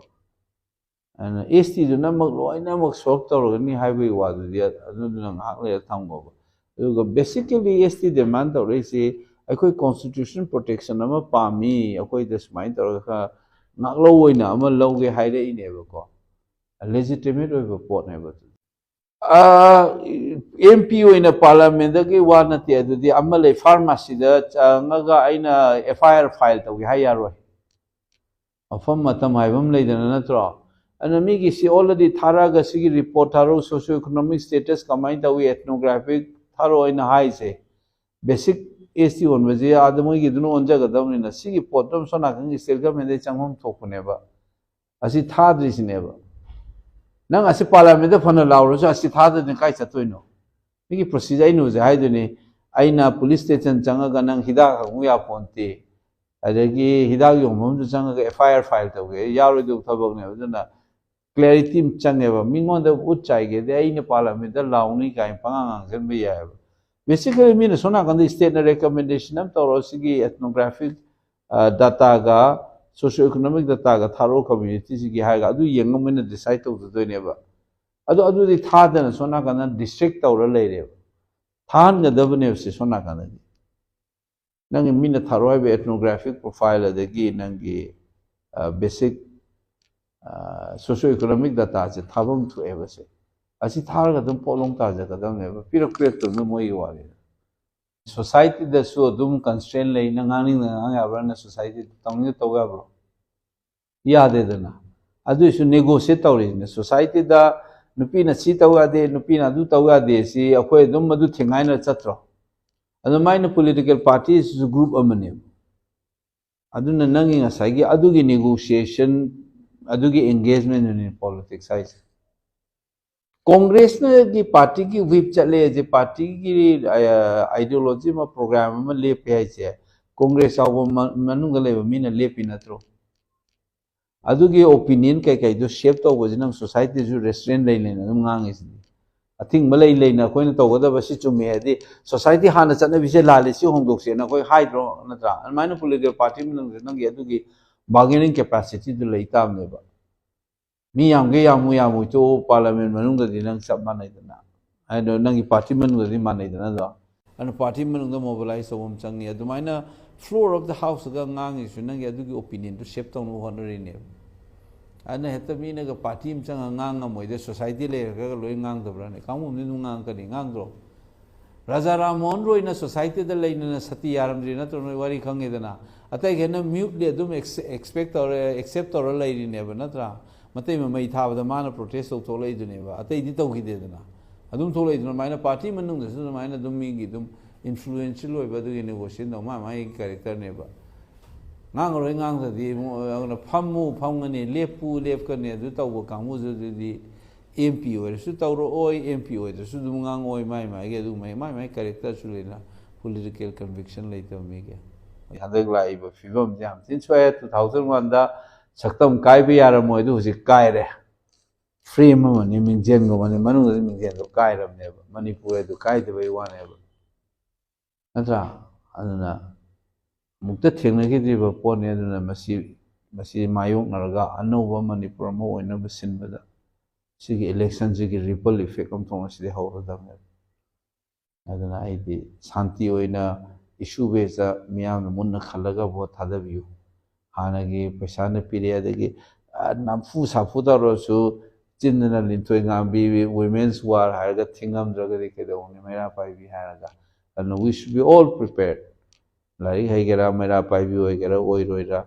ꯑꯗꯨꯅ ꯑꯦꯁ ꯇꯤꯗꯨꯅꯃꯛ ꯂꯣꯏꯅꯃꯛ ꯁꯣꯜꯕ ꯇꯧꯔꯒꯅꯤ ꯍꯥꯏꯕꯒꯤ ꯋꯥꯗꯨꯗꯤ ꯑꯗꯨꯗꯨꯅ ꯉꯥꯏꯍꯥꯛ ꯂꯩꯔ ꯊꯝꯈꯣꯕ ꯑꯗꯨꯒ ꯕꯦꯁꯤꯀꯦꯂꯤ ꯑꯦꯁ ꯇꯤ ꯗꯤꯃꯥꯟ ꯇꯧꯔꯛꯏꯁꯤ ꯑꯩꯈꯣꯏ ꯀꯣꯟꯁꯇꯤꯇ꯭ꯌꯨꯁꯟ ꯄ꯭ꯔꯣꯇꯦꯛꯁꯟ ꯑꯃ ꯄꯥꯝꯃꯤ ꯑꯩꯈꯣꯏꯗ ꯁꯨꯃꯥꯏꯅ ꯇꯧꯔꯒ ꯈꯔ ꯉꯥꯛꯂꯧ ꯑꯣꯏꯅ ꯑꯃ ꯂꯧꯒꯦ ꯍꯥꯏꯔꯛꯏꯅꯦꯕꯀꯣ ꯂꯦꯖꯤꯇꯤꯃꯦꯠ ꯑꯣꯏꯕ ꯄꯣꯠꯅꯦꯕ ꯑꯦꯝ ꯄꯤ ꯑꯣꯏꯅ ꯄꯥꯔꯂꯥꯃꯦꯟꯗꯒꯤ ꯋꯥ ꯅꯠꯇꯦ ꯑꯗꯨꯗꯤ ꯑꯃ ꯂꯩ ꯐꯥꯔꯃꯥꯁꯤꯗ ꯆꯪꯉꯒ ꯑꯩꯅ ꯑꯦꯐ ꯑꯥꯏ ꯑꯥꯔ ꯐꯥꯏꯜ ꯇꯧꯒꯦ ꯍꯥꯏ ꯌꯥꯔꯣꯏ ꯃꯐꯝ ꯃꯇꯝ ꯍꯥꯏꯕ ꯑꯃ ꯂꯩꯗꯅ ꯅꯠꯇ꯭ꯔꯣ ꯑꯗꯨꯅ ꯃꯤꯒꯤ ꯁꯤ ꯑꯣꯜꯔꯦꯗꯤ ꯊꯥꯔꯛꯑꯒ ꯁꯤꯒꯤ ꯔꯤꯄꯣꯔꯠ ꯊꯥꯔꯛꯎ ꯁꯣꯁꯤꯑꯣ ꯏꯀꯣꯅꯣꯃꯤꯛ ꯁ꯭ꯇꯦꯇꯁ ꯀꯃꯥꯏꯅ ꯇꯧꯏ ꯑꯦꯊꯅꯣꯒ꯭ꯔꯥꯐꯤꯛ ꯊꯥꯔꯛꯑꯣ ꯑꯩꯅ ꯍꯥꯏꯁꯦ ꯕꯦꯁꯤꯛ ꯑꯦꯁ ꯇꯤ ꯑꯣꯟꯕꯁꯦ ꯑꯥꯗ ꯃꯣꯏꯒꯤꯗꯨꯅ ꯑꯣꯟꯖꯒꯗꯕꯅꯤꯅ ꯁꯤꯒꯤ ꯄꯣꯠꯇꯣ ꯁꯣꯝ ꯅꯥꯀꯟꯒꯤ ꯁ꯭ꯇꯦꯠ ꯒꯚꯔꯟꯃꯦꯟꯗꯒꯤ ꯆꯪꯐꯝ ꯊꯣꯛꯄꯅꯦꯕ ꯑꯁꯤ ꯊꯥꯗ꯭ꯔꯤꯁꯤꯅꯦꯕ ꯅꯪ ꯑꯁꯤ ꯄꯥꯔꯂꯥꯃꯦꯟꯗ ꯐꯅ ꯂꯥꯎꯔꯁꯨ ꯑꯁꯤ ꯊꯥꯗ꯭ꯔꯗꯤ ꯀꯥꯏ ꯆꯠꯇꯣꯏꯅꯣ ꯃꯤꯒꯤ ꯄ꯭ꯔꯣꯁꯤꯖꯔ ꯑꯩꯅ ꯍꯧꯖꯤꯛ ꯍꯥꯏꯗꯨꯅꯤ ꯑꯩꯅ ꯄꯨꯂꯤꯁ ꯁ꯭ꯇꯦꯁꯟ ꯆꯪꯉꯒ ꯅꯪ ꯍꯤꯗꯥꯛ ꯍꯪꯉꯨ ꯌꯥꯄꯣꯟꯇꯦ ꯑꯗꯒꯤ ꯍꯤꯗꯥꯛ ꯌꯣꯟꯐꯝꯗꯨ ꯆꯪꯉꯒ ꯑꯦꯐ ꯑꯥꯏ ꯑꯥꯔ ꯐꯥꯏꯜ ꯇꯧꯒꯦ ꯌꯥꯔꯣꯏꯗꯧꯕ ꯊꯕꯛꯅꯦꯕ ꯑꯗꯨꯅ ꯀ꯭ꯂꯦꯔꯤꯇꯤ ꯑꯃ ꯆꯪꯉꯦꯕ ꯃꯤꯉꯣꯟꯗ ꯎꯠ ꯆꯥꯏꯒꯦꯗꯤ ꯑꯩꯅ ꯄꯥꯔꯂꯥꯃꯦꯟꯗ ꯂꯥꯎꯅꯤ ꯀꯥꯏꯅ ꯄꯉꯥꯡ ꯉꯥꯡꯁꯤꯟꯕ ꯌꯥꯏꯑꯕ ꯕꯦꯁꯤꯀꯦꯂꯤ ꯃꯤꯅ ꯁꯣꯝ ꯅꯥꯀꯟꯗ ꯁ꯭ꯇꯦꯠꯅ ꯔꯦꯀꯃꯦꯟꯗꯦꯁꯟ ꯑꯃ ꯇꯧꯔꯒ ꯁꯤꯒꯤ ꯑꯦꯊꯅꯣꯒ꯭ꯔꯥꯐꯤꯛ ꯗꯥꯇꯥꯒ ꯁꯣꯁꯤꯑꯣ ꯏꯀꯣꯅꯣꯃꯤꯛ ꯗꯥꯇꯥꯒ ꯊꯥꯔꯛꯑꯣ ꯀꯝꯃ꯭ꯌꯨꯅꯤꯇꯤꯁꯤꯒꯤ ꯍꯥꯏꯔꯒ ꯑꯗꯨ ꯌꯦꯡꯉ ꯃꯣꯏꯅ ꯗꯤꯁꯥꯏꯠ ꯇꯧꯖꯗꯣꯏꯅꯦꯕ ꯑꯗꯨꯗꯤ ꯊꯥꯗꯅ ꯁꯣꯝ ꯅꯥꯀꯟꯗ ꯗꯤꯁꯇ꯭ꯔꯤꯛ ꯇꯧꯔ ꯂꯩꯔꯦꯕ ꯊꯥꯍꯟꯒꯗꯕꯅꯦꯕ ꯁꯤ ꯁꯣꯝ ꯅꯥꯀꯟꯗꯗꯤ ꯅꯪꯒꯤ ꯃꯤꯅ ꯊꯥꯔꯛꯑꯣ ꯍꯥꯏꯕ ꯑꯦꯊꯅꯣꯒ꯭ꯔꯥꯐꯤꯛ ꯄ꯭ꯔꯣꯐꯥꯏꯜ ꯑꯗꯒꯤ ꯅꯪꯒꯤ ꯕꯦꯁꯤꯛ ꯁꯣꯁꯤꯑꯣ ꯏꯀꯣꯅꯣꯃꯤꯛ ꯗꯥꯇꯥꯁꯦ ꯊꯥꯐꯝ ꯊꯣꯛꯑꯦꯕ ꯁꯦ ꯑꯁꯤ ꯊꯥꯔꯒ ꯑꯗꯨꯝ ꯄꯣꯠꯂꯣꯡ ꯇꯥꯖꯒꯗꯕꯅꯦꯕ ꯄꯤꯔꯛꯇꯕꯅ ꯃꯣꯏꯒꯤ ꯋꯥꯔꯤꯅꯤ ꯁꯣꯁꯥꯏꯇꯤꯗꯁꯨ ꯑꯗꯨꯝ ꯀꯟꯁꯇ꯭ꯔꯦꯟ ꯂꯩ ꯅꯪ ꯉꯥꯡꯅꯤꯡꯅ ꯉꯥꯡ ꯌꯥꯕ꯭ꯔꯥꯅ ꯁꯣꯁꯥꯏꯇꯤꯗ ꯇꯧꯅꯤꯡꯅ ꯇꯧ ꯌꯥꯕ꯭ꯔꯣ ꯌꯥꯗꯦꯗꯅ ꯑꯗꯨꯏꯁꯨ ꯅꯦꯒꯣꯁꯤꯌꯦꯠ ꯇꯧꯔꯤꯁꯤꯅꯦ ꯁꯣꯁꯥꯏꯇꯤꯗ ꯅꯨꯄꯤꯅ ꯁꯤ ꯇꯧ ꯌꯥꯗꯦ ꯅꯨꯄꯤꯅ ꯑꯗꯨ ꯇꯧ ꯌꯥꯗꯦ ꯁꯤ ꯑꯩꯈꯣꯏ ꯑꯗꯨꯝ ꯑꯗꯨ ꯊꯦꯡꯒꯥꯏꯅ ꯆꯠꯇ꯭ꯔꯣ ꯑꯗꯨꯃꯥꯏꯅ ꯄꯣꯂꯤꯇꯤꯀꯦꯜ ꯄꯥꯔꯇꯤꯁꯤꯁꯨ ꯒ꯭ꯔꯨꯞ ꯑꯃꯅꯦꯕ ꯑꯗꯨꯅ ꯅꯪꯒꯤ ꯉꯁꯥꯏꯒꯤ ꯑꯗꯨꯒꯤ ꯅꯦꯒꯣꯁꯤꯌꯦꯁꯟ ꯑꯗꯨꯒꯤ ꯑꯦꯡꯒꯦꯖꯃꯦꯟꯅꯤ ꯄꯣꯂꯤꯇꯤꯛꯁ ꯍꯥꯏꯁꯦ ꯀꯣꯡꯒ꯭ꯔꯦꯁꯅꯒꯤ ꯄꯥꯔꯇꯤꯒꯤ ꯋꯤꯞ ꯆꯠꯂꯦ ꯍꯥꯏꯁꯦ ꯄꯥꯔꯇꯤꯒꯤ ꯑꯥꯏꯗꯤꯌꯣꯂꯣꯖꯤ ꯑꯃ ꯄ꯭ꯔꯣꯒ꯭ꯔꯥꯝ ꯑꯃ ꯂꯦꯞꯄꯦ ꯍꯥꯏꯁꯦ ꯀꯣꯡꯒ꯭ꯔꯦꯁ ꯌꯥꯎꯕ ꯃꯅꯨꯡꯗ ꯂꯩꯕ ꯃꯤꯅ ꯂꯦꯞꯄꯤ ꯅꯠꯇ꯭ꯔꯣ ꯑꯗꯨꯒꯤ ꯑꯣꯄꯤꯅꯤꯌꯟ ꯀꯩꯀꯩꯗꯣ ꯁꯦꯞ ꯇꯧꯕꯁꯤ ꯅꯪ ꯁꯣꯁꯥꯏꯇꯤꯁꯨ ꯔꯦꯁꯇꯨꯔꯦꯟ ꯂꯩꯅ ꯑꯗꯨꯝ ꯉꯥꯡꯉꯤꯁꯤꯅꯤ ꯑꯊꯤꯡꯕ ꯂꯩꯅ ꯑꯩꯈꯣꯏꯅ ꯇꯧꯒꯗꯕ ꯁꯤ ꯆꯨꯝꯃꯦ ꯍꯥꯏꯗꯤ ꯁꯣꯁꯥꯏꯇꯤ ꯍꯥꯟꯅ ꯆꯠꯅꯕꯤꯁꯦ ꯂꯥꯜꯂꯤ ꯁꯤ ꯍꯣꯡꯗꯣꯛꯁꯦꯅ ꯑꯩꯈꯣꯏ ꯍꯥꯏꯗ꯭ꯔꯣ ꯅꯠꯇ꯭ꯔꯥ ꯑꯗꯨꯃꯥꯏꯅ ꯄꯣꯂꯤꯇꯤꯀꯦꯜ ꯄꯥꯔꯇꯤ ꯃꯅꯨꯡꯗ ꯅꯪꯒꯤ ꯑꯗꯨꯒꯤ ꯕꯥꯔꯒꯦꯅꯤꯡ ꯀꯦꯄꯥꯁꯤꯇꯤꯗꯨ ꯂꯩ ꯇꯥꯕꯅꯦꯕ ꯃꯤ ꯌꯥꯝꯒꯦ ꯌꯥꯝꯃꯨ ꯇꯣꯛꯑꯣ ꯄꯥꯔꯂꯥꯃꯦꯟ ꯃꯅꯨꯡꯗꯗꯤ ꯅꯪ ꯆꯞ ꯃꯥꯟꯅꯩꯗꯅ ꯍꯥꯏꯗꯣ ꯅꯪꯒꯤ ꯄꯥꯔꯇꯤ ꯃꯅꯨꯡꯗꯗꯤ ꯃꯥꯟꯅꯩꯗꯅ ꯑꯗꯣ ꯑꯗꯨꯅ ꯄꯥꯔꯇꯤ ꯃꯅꯨꯡꯗ ꯃꯣꯕꯤꯂꯥꯏꯁ ꯇꯧꯕ ꯑꯃ ꯆꯪꯉꯤ ꯑꯗꯨꯃꯥꯏꯅ ꯐ꯭ꯂꯣꯔ ꯑꯣꯐ ꯗ ꯍꯥꯎꯁꯇꯒ ꯉꯥꯡꯉꯤꯁꯨ ꯅꯪꯒꯤ ꯑꯗꯨꯒꯤ ꯑꯣꯄꯤꯅꯤꯌꯟꯗꯨ ꯁꯦꯞ ꯇꯧꯅꯕ ꯍꯣꯠꯅꯔꯤꯅꯦꯕ ꯑꯗꯨꯅ ꯍꯦꯛꯇ ꯃꯤꯅꯒ ꯄꯥꯔꯇꯤ ꯑꯃ ꯆꯪꯉꯒ ꯉꯥꯡꯉꯝꯃꯣꯏꯗ ꯁꯣꯁꯥꯏꯇꯤ ꯂꯩꯔꯒ ꯂꯣꯏ ꯉꯥꯡꯗꯕ꯭ꯔꯥꯅꯦ ꯀꯥꯡꯕꯨꯗꯤ ꯑꯗꯨꯝ ꯉꯥꯡꯉꯛꯀꯅꯤ ꯉꯥꯡꯗ꯭ꯔꯣ ꯔꯥꯖꯥ ꯔꯥꯝꯃꯣꯍꯟ ꯔꯣꯏꯅ ꯁꯣꯁꯥꯏꯇꯤꯗ ꯂꯩꯅꯅ ꯁꯇꯤ ꯌꯥꯔꯝꯗ꯭ꯔꯤ ꯅꯠꯇ꯭ꯔꯣ ꯅꯣꯏ ꯋꯥꯔꯤ ꯈꯪꯉꯦꯗꯅ ꯑꯇꯩꯈꯩꯅ ꯃ꯭ꯌꯨꯠꯂꯤ ꯑꯗꯨꯝ ꯑꯦꯛꯁꯦꯞ ꯇꯧꯔ ꯂꯩꯔꯤꯅꯦꯕ ꯅꯠꯇ꯭ꯔꯥ ꯃꯇꯩ ꯃꯃꯩ ꯊꯥꯕꯗ ꯃꯥꯅ ꯄ꯭ꯔꯣꯇꯦꯁ ꯇꯧꯊꯣꯛꯂꯛꯏꯗꯨꯅꯦꯕ ꯑꯇꯩꯗꯤ ꯇꯧꯈꯤꯗꯦꯗꯅ ꯑꯗꯨꯝ ꯊꯣꯛꯂꯛꯏꯗꯨꯅ ꯑꯗꯨꯃꯥꯏꯅ ꯄꯥꯔꯇꯤ ꯃꯅꯨꯡꯗꯁꯨ ꯑꯗꯨꯃꯥꯏꯅ ꯑꯗꯨꯝ ꯃꯤꯒꯤ ꯑꯗꯨꯝ ꯏꯟꯐ꯭ꯂꯨꯌꯦꯟꯁꯤꯌꯦꯜ ꯑꯣꯏꯕ ꯑꯗꯨꯒꯤ ꯅꯦꯒꯣꯁꯤꯌꯦꯁꯟ ꯇꯧ ꯃꯥꯒꯤ ꯀꯦꯔꯦꯛꯇꯔꯅꯦꯕ ꯉꯥꯡꯉꯔꯣꯏ ꯉꯥꯡꯗ꯭ꯔꯗꯤ ꯐꯝꯒꯅꯤ ꯂꯦꯞꯀꯅꯤ ꯑꯗꯨ ꯇꯧꯕ ꯀꯥꯡꯕꯨꯗꯨꯗꯤ ꯑꯦꯝ ꯄꯤ ꯑꯣꯏꯔꯁꯨ ꯇꯧꯔꯛꯑꯣꯏ ꯑꯦꯝ ꯄꯤ ꯑꯣꯏꯗ꯭ꯔꯁꯨ ꯑꯗꯨꯝ ꯉꯥꯡꯉꯛꯑꯣꯏ ꯃꯥꯒꯤ ꯑꯗꯨ ꯃꯥꯏ ꯀꯦꯔꯦꯛꯇꯔꯁꯨ ꯂꯩꯅ ꯄꯣꯂꯤꯇꯤꯀꯦꯜ ꯀꯟꯚꯤꯛꯁꯟ ꯂꯩꯇꯕ ꯃꯤꯒꯤ ꯍꯟꯗꯛ ꯂꯥꯛꯏꯕ ꯐꯤꯕꯝꯁꯦ ꯌꯥꯝ ꯊꯤꯅ ꯁꯣꯛꯑꯦ 2001ꯗ ꯁꯛꯇꯝ ꯀꯥꯏꯕ ꯌꯥꯔꯝꯃꯣꯏ ꯑꯗꯨ ꯍꯧꯖꯤꯛ ꯀꯥꯏꯔꯦ ꯐ꯭ꯔꯦꯝ ꯑꯃꯅꯤ ꯃꯤꯡꯖꯦꯟꯒꯨꯝꯕꯅꯤ ꯃꯅꯨꯡꯗ ꯃꯤꯡꯖꯦꯟꯗꯣ ꯀꯥꯏꯔꯕꯅꯦꯕ ꯃꯅꯤꯄꯨꯔ ꯑꯗꯨ ꯀꯥꯏꯗꯕꯩ ꯋꯥꯅꯦꯕ ꯅꯠꯇ꯭ꯔꯥ ꯑꯗꯨꯅ ꯑꯃꯨꯛꯇ ꯊꯦꯡꯅꯈꯤꯗ꯭ꯔꯤꯕ ꯄꯣꯠꯅꯤ ꯑꯗꯨꯅ ꯃꯁꯤ ꯃꯥꯌꯣꯛꯅꯔꯒ ꯑꯅꯧꯕ ꯃꯅꯤꯄꯨꯔ ꯑꯃ ꯑꯣꯏꯅꯕ ꯁꯤꯟꯕꯗ ꯁꯤꯒꯤ ꯏꯂꯦꯛꯁꯟꯁꯤꯒꯤ ꯔꯤꯄꯜ ꯏꯐꯦꯛ ꯑꯃ ꯊꯣꯛꯅ ꯍꯧꯔꯗꯕꯅꯦꯕ ꯑꯗꯨꯅ ꯑꯩꯗꯤ ꯁꯥꯟꯇꯤ ꯑꯣꯏꯅ ꯏꯁꯨ ꯕꯦꯁꯇ ꯃꯤꯌꯥꯝꯅ ꯃꯨꯟꯅ ꯈꯜꯂꯒ ꯚꯣꯠ ꯊꯥꯗꯕꯤꯌꯨ ꯍꯥꯟꯅꯒꯤ ꯄꯩꯁꯥꯅ ꯄꯤꯔꯦ ꯑꯗꯒꯤ ꯅꯝꯐꯨ ꯁꯥꯐꯨ ꯇꯧꯔꯁꯨ ꯆꯤꯟꯗꯅ ꯂꯤꯟꯊꯣꯏ ꯉꯥꯝꯕꯤ ꯋꯤꯃꯦꯟꯁ ꯋꯥꯔ ꯍꯥꯏꯔꯒ ꯊꯤꯡꯉꯝꯗ꯭ꯔꯒꯗꯤ ꯀꯩꯗꯧꯅꯤ ꯃꯩꯔꯥ ꯄꯥꯏꯕꯤ ꯍꯥꯏꯔꯒ ꯑꯗꯨꯅ ꯋꯤ ꯁꯨꯗ ꯕꯤ ꯑꯣꯜ ꯄ꯭ꯔꯤꯄꯦꯌꯔ ꯂꯥꯏꯔꯤꯛ ꯍꯩꯒꯦꯔꯥ ꯃꯩꯔꯥ ꯄꯥꯏꯕꯤ ꯑꯣꯏꯒꯦꯔꯥ ꯑꯣꯏꯔꯣꯏꯔꯥ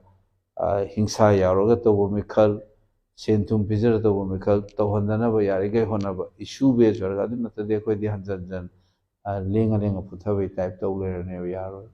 ꯍꯤꯡꯁꯥ ꯌꯥꯎꯔꯒ ꯇꯧꯕ ꯃꯤꯈꯜ ꯁꯦꯟ ꯊꯨꯝ ꯄꯤꯖꯔ ꯇꯧꯕ ꯃꯤꯈꯜ ꯇꯧꯍꯟꯗꯅꯕ ꯌꯥꯔꯤꯈꯩ ꯍꯣꯠꯅꯕ ꯏꯁꯨ ꯕꯦꯁ ꯑꯣꯏꯔꯒ ꯑꯗꯨ ꯅꯠꯇ꯭ꯔꯗꯤ ꯑꯩꯈꯣꯏꯗꯤ ꯍꯟꯖꯟ ꯍꯟꯖꯟ ꯂꯦꯡꯉ ꯂꯦꯡꯉ ꯄꯨꯊꯕꯩ ꯇꯥꯏꯞ ꯇꯧ ꯂꯩꯔꯅꯦꯕ ꯌꯥꯔꯣꯏ